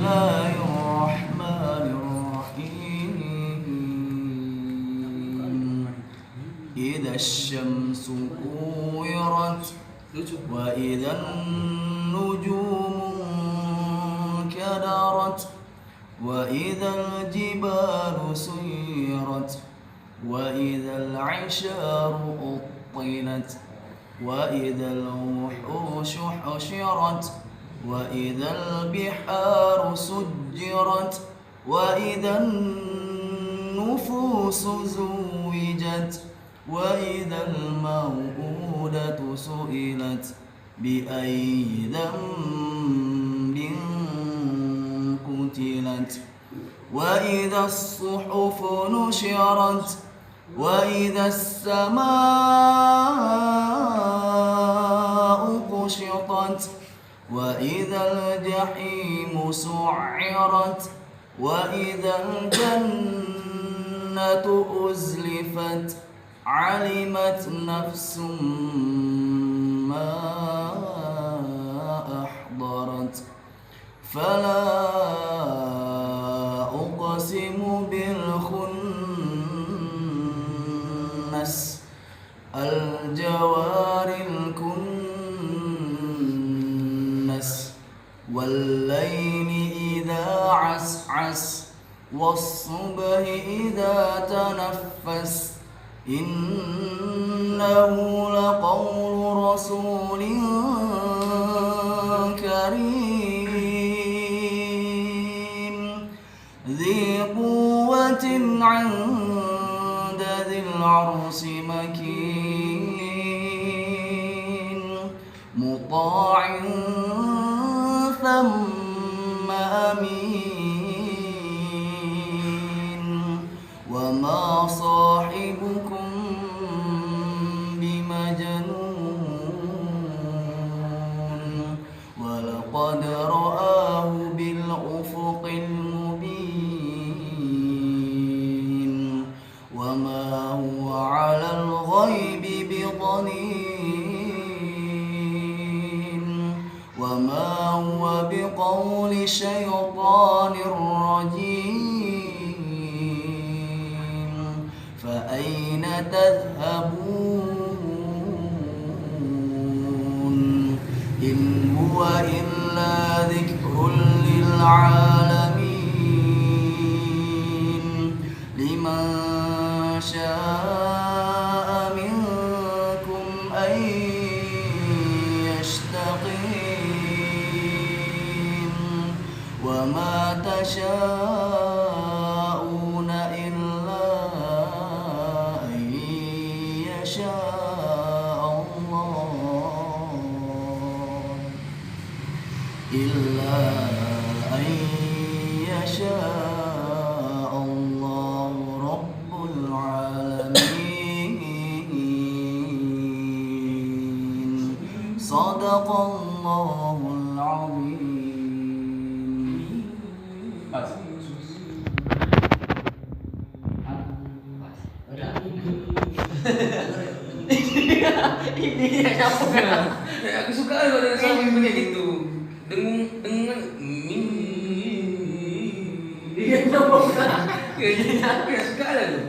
الله الرحمن الرحيم إذا الشمس كورت وإذا النجوم انكدرت وإذا الجبال سيرت وإذا العشار أطلت وإذا الوحوش حشرت وإذا البحار سجرت وإذا النفوس زوجت وإذا الموءودة سئلت بأي ذنب قتلت وإذا الصحف نشرت وإذا السماء كشطت وإذا الجحيم سعرت وإذا الجنة أزلفت علمت نفس ما أحضرت فلا أقسم بالخنس الجوار الكنس والليل إذا عسعس والصبح إذا تنفس إنه لقول رسول كريم ذي قوة عند ذي العرش مكين مطاع ثم أمين وما صاحبكم بمجنون ولقد رآه بالأفق المبين وما هو على الغيب بضنين وما هو بقول شيطان رجيم فأين تذهبون إن هو إلا ذكر للعالمين لمن شاء منكم أن يستقيم وما تشاءون إلا أن يشاء الله إلا أن يشاء الله رب العالمين صدق الله العظيم. Ini aku suka kalau ada suami kayak gitu. Dengan iya dong. Kayaknya aku ya suka lah tuh.